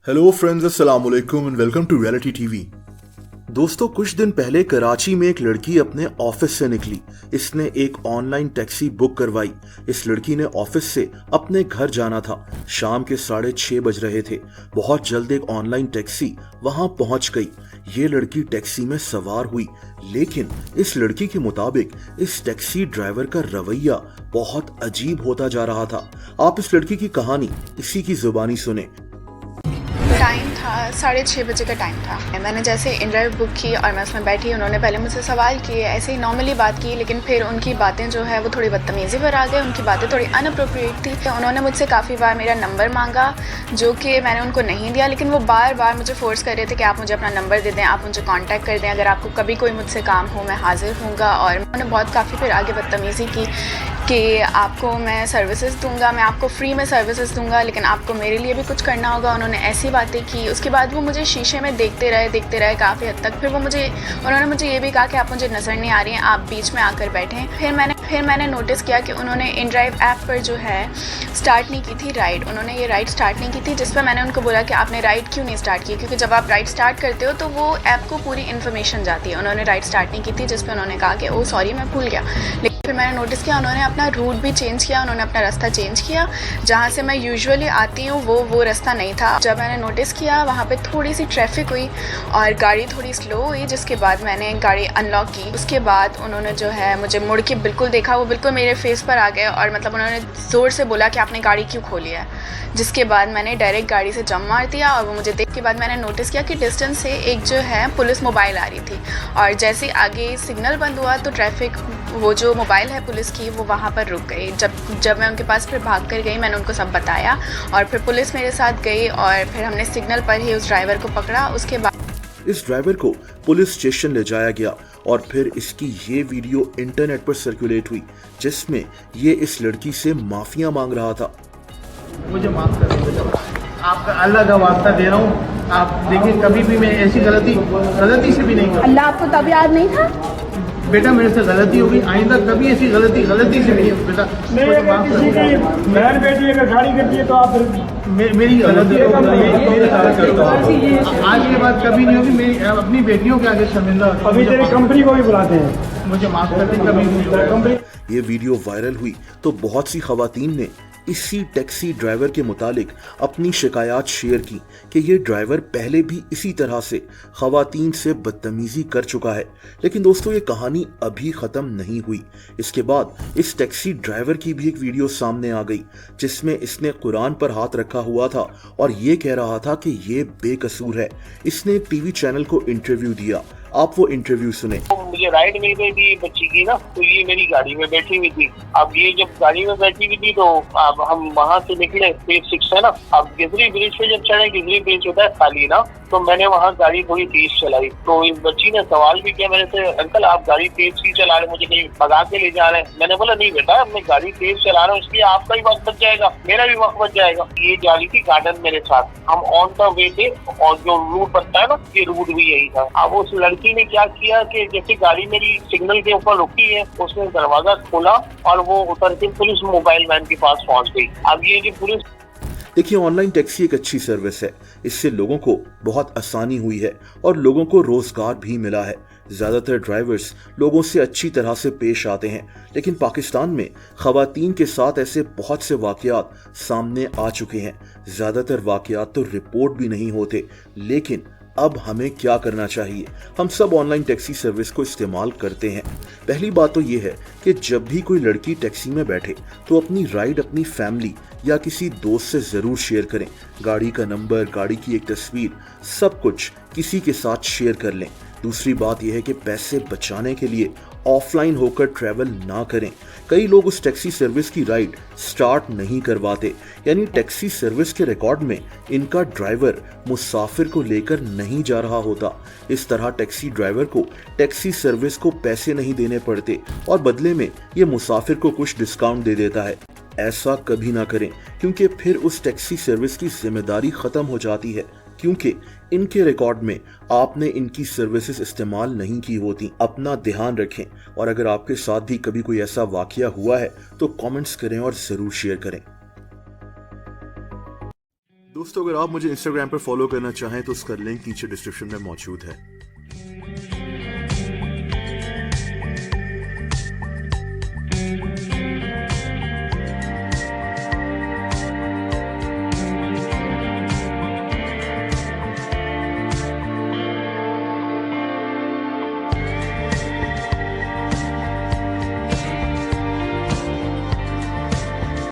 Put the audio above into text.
Hello friends, अस्सलाम वालेकुम and welcome to reality TV. दोस्तों, कुछ दिन पहले कराची में एक लड़की अपने ऑफिस से निकली। इसने एक ऑनलाइन टैक्सी बुक करवाई। इस लड़की ने ऑफिस से अपने घर जाना था। शाम के 6:30 बज रहे थे। बहुत जल्द एक ऑनलाइन टैक्सी वहां पहुंच गई। ये लड़की टैक्सी में सवार हुई, लेकिन इस लड़की के मुताबिक इस टैक्सी ड्राइवर का रवैया बहुत अजीब होता जा रहा था। आप इस लड़की की कहानी इसी की जुबानी सुने। टाइम था 6:30 बजे का टाइम था। मैंने जैसे इनड्राइव बुक की और मैं उसमें बैठी, उन्होंने पहले मुझसे सवाल किए, ऐसे ही नॉर्मली बात की, लेकिन फिर उनकी बातें जो है वो थोड़ी बदतमीज़ी पर आ गए। उनकी बातें थोड़ी अनअप्रोप्रिएट थी। तो उन्होंने मुझसे काफ़ी बार मेरा नंबर मांगा, जो कि मैंने उनको नहीं दिया, लेकिन वो बार बार मुझे फ़ोर्स कर रहे थे कि आप मुझे अपना नंबर दे दें, आप मुझे कॉन्टैक्ट कर दें, अगर आपको कभी कोई मुझसे काम हो मैं हाजिर हूँगा। और उन्होंने बहुत काफ़ी फिर आगे बदतमीज़ी की कि आपको मैं सर्विसेज दूंगा, मैं आपको फ्री में सर्विसेज दूंगा, लेकिन आपको मेरे लिए भी कुछ करना होगा। उन्होंने ऐसी बातें की। उसके बाद वो मुझे शीशे में देखते रहे काफ़ी हद तक। फिर उन्होंने मुझे ये भी कहा कि आप मुझे नज़र नहीं आ रही हैं, आप बीच में आकर बैठें। फिर मैंने नोटिस किया कि उन्होंने इनड्राइव ऐप पर जो है स्टार्ट नहीं की थी राइड। उन्होंने ये राइड स्टार्ट नहीं की थी, जिस पर मैंने उनको बोला कि आपने राइड क्यों नहीं स्टार्ट की, क्योंकि जब आप राइड स्टार्ट करते हो तो वो ऐप को पूरी इन्फॉर्मेशन जाती है। उन्होंने राइड स्टार्ट नहीं की थी, जिस पर उन्होंने कहा कि ओ सॉरी मैं भूल गया। फिर मैंने नोटिस किया उन्होंने अपना रूट भी चेंज किया, उन्होंने अपना रास्ता चेंज किया। जहाँ से मैं यूजुअली आती हूँ वो रास्ता नहीं था। जब मैंने नोटिस किया वहाँ पे थोड़ी सी ट्रैफिक हुई और गाड़ी थोड़ी स्लो हुई, जिसके बाद मैंने गाड़ी अनलॉक की। उसके बाद उन्होंने जो है मुझे मुड़ के बिल्कुल देखा, वो बिल्कुल मेरे फेस पर आ गए और मतलब उन्होंने ज़ोर से बोला कि आपने गाड़ी क्यों खोली है। जिसके बाद मैंने डायरेक्ट गाड़ी से जंप मार दिया और वो मुझे देख के बाद मैंने नोटिस किया कि डिस्टेंस से एक जो है पुलिस मोबाइल आ रही थी। और जैसे आगे सिग्नल बंद हुआ तो ट्रैफिक, वो जो मोबाइल है पुलिस की, वो वहाँ पर रुक गई। जब मैं उनके पास फिर भाग कर गई, मैंने उनको सब बताया और फिर पुलिस मेरे साथ गई और फिर हमने सिग्नल पर ही उस ड्राइवर को पकड़ा। उसके बाद इस ड्राइवर को पुलिस स्टेशन ले जाया गया और फिर इसकी ये वीडियो इंटरनेट पर सर्कुलेट हुई, जिसमें ये इस लड़की से माफिया मांग रहा था। मुझे माफ कर दीजिए, आपका अल्लाह का वास्ता दे रहा हूँ। आप देखिए, कभी भी मैं ऐसी गलती से भी नहीं करूँ। अल्लाह आपको तब याद नहीं था? बेटा मेरे से गलती होगी, आइंदा कभी ऐसी गलती से नहीं होगी। बेटा मुझे माफ कर दीजिए। बहन बेटी अगर गाड़ी करती है तो आप मेरी गलती आज के बाद कभी नहीं होगी। मेरी अपनी बेटियों के आगे शर्मिंदा। अभी तेरी कंपनी को भी बुलाते हैं, मुझे माफ कर दीजिए, कभी नहीं कंपनी। ये वीडियो वायरल हुई तो बहुत सी खवातीन ने इसी टैक्सी ड्राइवर के मुतालिक अपनी शिकायत शेयर की कि ये ड्राइवर पहले भी इसी तरह से खवातीन से बदतमीजी कर चुका है। लेकिन दोस्तों, ये कहानी अभी खत्म नहीं हुई। इसके बाद इस टैक्सी ड्राइवर की भी एक वीडियो सामने आ गई, जिसमें इसने कुरान पर हाथ रखा हुआ था और ये कह रहा था कि ये बेकसूर है। इसने एक टीवी चैनल को इंटरव्यू दिया। आप वो इंटरव्यू सुने। मुझे राइड मिल गई थी बच्ची की ना, तो ये मेरी गाड़ी में बैठी हुई थी। अब ये जब गाड़ी में बैठी हुई थी तो अब हम वहाँ से निकले, फेज 6 है ना। अब गिजरी ब्रिज पे जब चढ़े, गिजरी ब्रिज होता है खाली ना, तो मैंने वहाँ गाड़ी थोड़ी तेज चलाई। तो इस बच्ची ने सवाल भी किया मेरे से, अंकल आप गाड़ी तेज ही चला रहे, मुझे कहीं भगा के ले जा रहे हैं। मैंने बोला नहीं बेटा, मैं गाड़ी तेज चला रहा हूँ, इसलिए आपका भी वक्त बच जाएगा, मेरा भी वक्त बच जाएगा। ये जा रही थी गार्डन मेरे साथ, हम ऑन द वे थे और जो रूट बनता है ना, ये रूट भी यही था। अब उस लड़की ने क्या किया कि जैसे गाड़ी मेरी सिग्नल के ऊपर रुकी है, उसने दरवाजा खोला और वो उतर के पुलिस मोबाइल वैन के पास पहुंच गई। अब ये जो पुलिस, देखिए, ऑनलाइन टैक्सी एक अच्छी सर्विस है। इससे लोगों को बहुत आसानी हुई है और लोगों को रोजगार भी मिला है। ज्यादातर ड्राइवर्स लोगों से अच्छी तरह से पेश आते हैं, लेकिन पाकिस्तान में खवातीन के साथ ऐसे बहुत से वाकयात सामने आ चुके हैं। ज्यादातर वाकयात तो रिपोर्ट भी नहीं होते। लेकिन अब हमें क्या करना चाहिए? हम सब ऑनलाइन टैक्सी सर्विस को इस्तेमाल करते हैं। पहली बात तो ये है कि जब भी कोई लड़की टैक्सी में बैठे तो अपनी राइड अपनी फैमिली या किसी दोस्त से जरूर शेयर करें। गाड़ी का नंबर, गाड़ी की एक तस्वीर, सब कुछ किसी के साथ शेयर कर लें। दूसरी बात यह है कि पैसे बचाने के लिए ऑफलाइन होकर ट्रैवल ना करें। कई लोग उस टैक्सी सर्विस की राइड स्टार्ट नहीं करवाते, यानी टैक्सी सर्विस के रिकॉर्ड में इनका ड्राइवर मुसाफिर को लेकर नहीं जा रहा होता। इस तरह टैक्सी ड्राइवर को टैक्सी सर्विस को पैसे नहीं देने पड़ते और बदले में ये मुसाफिर को कुछ डिस्काउंट दे देता है। ऐसा कभी ना करें, क्योंकि फिर उस टैक्सी सर्विस की जिम्मेदारी खत्म हो जाती है, क्योंकि इनके रिकॉर्ड में आपने इनकी सर्विसेज इस्तेमाल नहीं की होती। अपना ध्यान रखें और अगर आपके साथ भी कभी कोई ऐसा वाकया हुआ है तो कमेंट्स करें और जरूर शेयर करें। दोस्तों, अगर आप मुझे इंस्टाग्राम पर फॉलो करना चाहें तो उसका लिंक नीचे डिस्क्रिप्शन में मौजूद है।